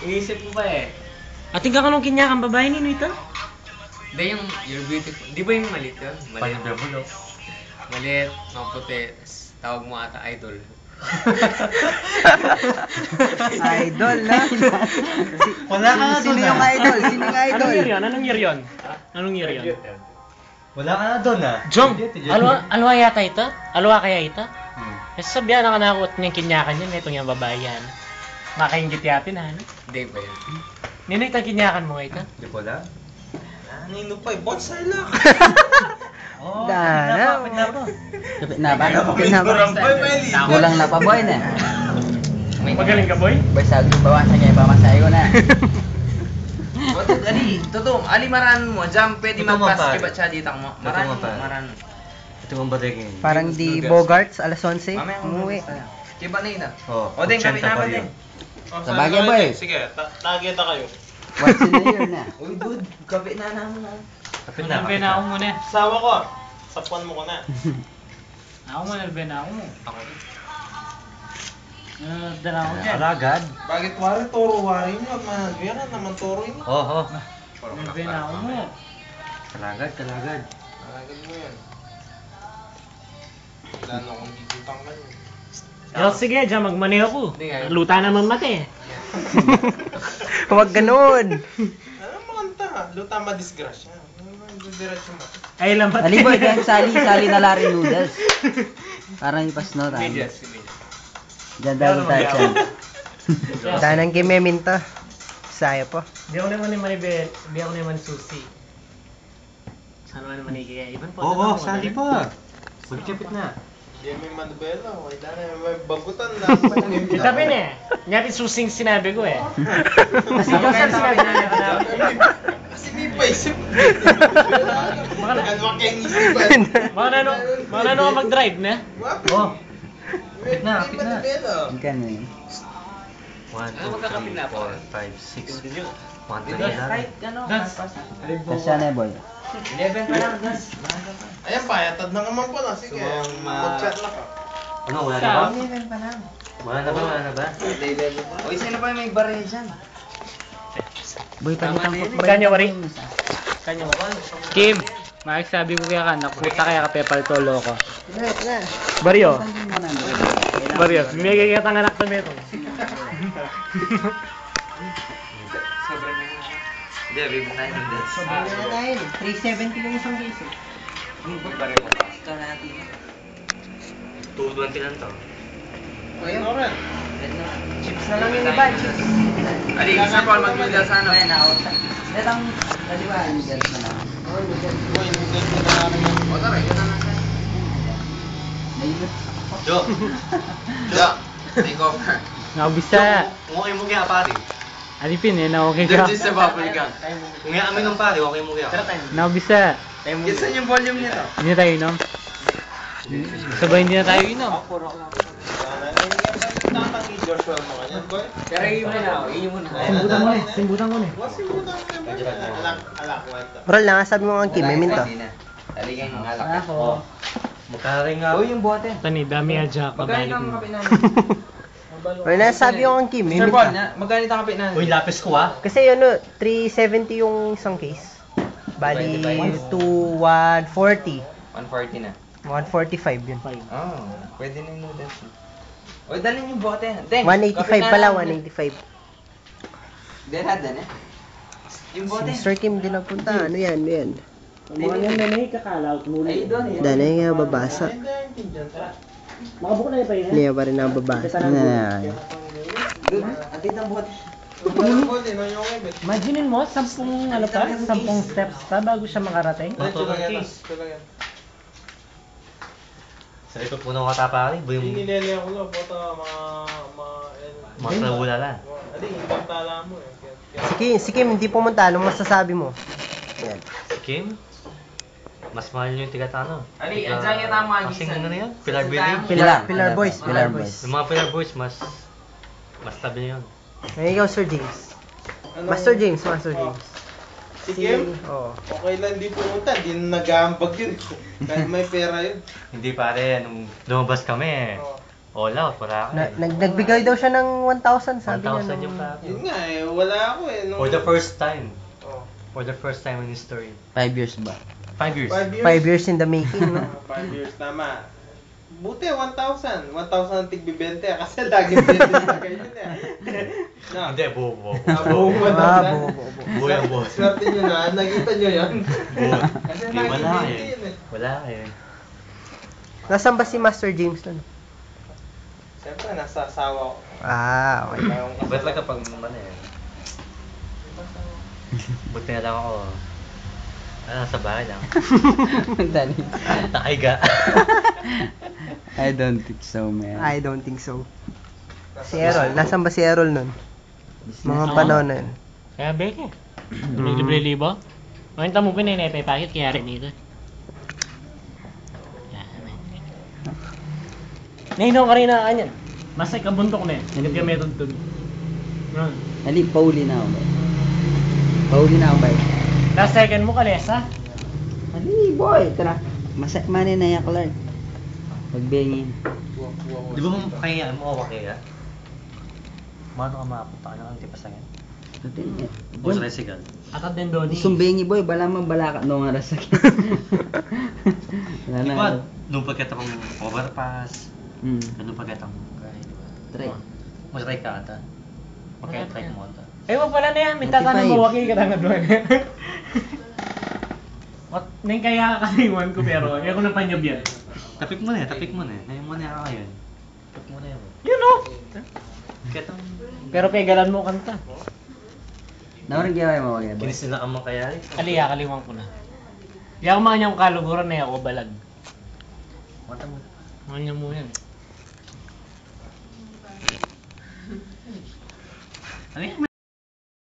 Iisip ko pa eh. Ating ka kanong kinyakan babae nino ito? Hindi yung You're Beautiful. Di ba yung maliit yun? Maliit. Maliit, maputi. Tawag mo ata idol. Idol na. Wala ka na Sino doon yung idol? Sino yung idol? Anong year yun? Anong year yun? Anong year yun? Wala ka na doon Jong, alwa yata ito? Alwa kaya ito? Sabihan na ka na ako at niyang kinyakan yan, itong yung babae yan. Makaingit yatin ha? Hindi ba yun? Nino itong kinyakan mo ito? Hindi ko lang. Nino pa eh, bonsai lang. Oh, Dana. Kapit na ba? Kulang na pa boy na. Magaling ka boy? Boy, sabi ko bawasan niya, pamasahe ko na. Totoo, maran mo, dyan pwede Totoo mag-basket pa. ba siya dito mo? Totoo pa. Maran. Ito mong batigin. Parang di Bogarts, alas 11. Mamaya Umuwi. Kiba na yun ah. Oh, O din, kami 80 pa naman rin. din. Sa bagay boy. Sige, tageta kayo. What's in the year na? Uy dude, gabi na naman ah. Kapit na. Nalbe na ako muna. Sawa ko. Sapuan mo ko na. Ako mo, nalbe na ako mo. Ako. Dala ako dyan. Alagad. Bakit wari toro wari niyo? Yan naman toro yun. Oo. Nalbe na ako mo. Kalagad. Alagad mo yan. Wala na akong gigitang ka yun. Pero sige, dyan magmaneho ko. Hindi nga. Luta naman mate. Huwag ganun. Ano makanta? Luta madisgrasya. Diretso mo. Ay lang mate. Ali boy, kaya sali na Larry Noodles. Parang ipas no tayo. Medias. Diyan tayo tayo dyan. Danang kimeminta. Saya po. Di ako naman ni Maribel. Di ako naman susi. Sana naman ni Kaya Ivan po. Oo, sali pa. Magkapit na. Hindi may manubela. Wala na. May bagutan lang. Itabi na eh. Nyati susing sinabi ko eh. Kasi Joseph sinabi na niya na. Kasi di pa isip. Baka na- Ano kayong isipan? Mga nano ka mag-drive na? Oh. May na. manubela. Magkano yun? 1, 2, 3, 4, 5, 6. 1, 2, Kahit ano, That's- Kasya na boy. 11 pa lang, das. Ayan pa, yatad na naman pala. Sige, mag-chat na ka. Ano, wala na ba? 11 pa lang. Wala na ba? Uy, sino pa may baril dyan? Boy, palitan ko. Kanya wari. Kanya wari. Kim, sabi ko kaya ka, nakuta kaya ka pepal tolo ko. Baryo. Baryo, may kaya tangan anak na ito. Sobrang na yun. Hindi, baby tayo ng das. 370 lang isang piso. Ito natin. 220 lang to. Ayun na rin. Chips na lang yung iba. Ali, Sir Paul, mag-noodles sa ano? Datang kaliwa, Noodles na lang. Uy, noodles na namin yan. O, tara, yun na lang. Jo. Jo, take over. Nakabisa. Kung okay mo kaya pare. Alipin eh, na-okay ka. Diyan sa bubble gum. Kung nga amin ng pare, okay mo kaya. Nakabisa. Gisan yung volume nito. Hindi na tayo inom. Sabay hindi na tayo inom. Tatangi Joshua mo kanyan, boy. Pero yun mo na, yun mo na. Simbutan ko na eh. Simbutan ko na eh. What's yung utang mo, boy? Alak, wala. Roll na nga, sabi mo ang kimeminta. Taligay ng alak. Ako. Magkakaring nga. Uy, yung bote. Tani, dami adjak. Magkano Mabalik ang mo. kape namin? Roll na, sabi mo ang Sir Paul, kimeminta. magkano ang kape namin? Uy, lapis ko ah. Kasi yun, 370 yung isang case. Bali, 25. 140. 140 na. 145 yun. Oh, pwede na yung noodles. Uy, dalhin yung bote. Deng, 185 pala, 185. Derada na. Yung Si bote. Mr. Kim din nagpunta. Ano yan? Ano yan? Mga yan na may kakalaw. Ay, doon eh. Danay nga babasa. Makabuk na yung pahinga. Hindi ba rin nababasa? Doon, atid ang bote. Imaginin mo, 10 ano pa? 10 steps pa bago siya makarating. Sa ito puno ka tapari. Yung Inilele ako lang, bota mga kalawulala. Ali, ibang tala mo eh. Si Kim, hindi pumunta. Anong masasabi mo? Yan. Si Kim? Mas mahal yung tigatano. Ali, andyan yung tama, Kasing Gisan. ano yan? Pilar Building? Pilar Boys. Pilar Boys. Yung mga Pilar Boys, mas tabi na yun. Ngayon ikaw, Sir James. Master James. Si Kim? Oo. Okay lang di pumunta, di na nag-aambag yun. Kahit may pera yun. Hindi pare, nung lumabas kami, Oo. Wala ka eh. Nagbigay daw siya ng 1,000, sabi niya. 1,000 yung papi. Yun nga eh, wala ako eh. Nung... For the first time. Oh. For the first time in history. 5 years ba? 5 years. 5 years? 5 years in the making, no? 5 years, tama. Buti, 1,000. 1,000 ang tig-20 kasi laging 20 na kayo yun eh. No. Hindi, buo. Buong buo. Buo yung buo. Swerte nyo na, nakita nyo yun. Buo. Kasi Hindi, laging wala 20 eh. yun eh. Wala eh. Nasaan ba si Master James nun? Siyempre, nasa asawa ko. Ah, okay. Ba't lang kapag naman eh. Buti na lang ako. Nasa bahay lang. Dali. Nakahiga. I don't think so, man. I don't think so. Si Errol, nasaan ba si Errol nun? Mga Ako? panahon na yun. Kaya beke. Libre libo. Makita mo pinay pakit kaya rin dito. Nainaw ka rin na kanyan. Masay kabuntok na eh. Hindi ka meron to. Dali, pauli na ako, bay. Pauli na ako, bay. Last second mo kalesa. Dali, boy. Tara. Masak man na ya, Clark. Pagbengin. Di ba mo kaya mo kaya? Mano ka makapunta ka ng antipasangin? Dati, O sa Resigal? Atad din doon. Sumbengi, boy. Bala man balakat nung nga rasakit. Wala Di na. ba, nung pagkita kong overpass, Hmm. nung pagkita kong Try. mag-try ka ata. Mag-try mo ata. Eh, wag pala na yan. May tatanong 45. mo, wag ka tanong doon. What? Nang kaya kakaliwan ko pero, kaya ko napanyob yan. Tapik mo na eh. Ngayon mo na ako ngayon. Tapik mo na yun. Yun o! Kaya Pero pegalan mo kanta. Nawarin kaya mo, boy. kinis nila ang mga kaya rin. Ali, kaliwan ko na. Di ako makanyang kaluguran na ako balag. Mata mo. Makanya mo yan. Ano yan?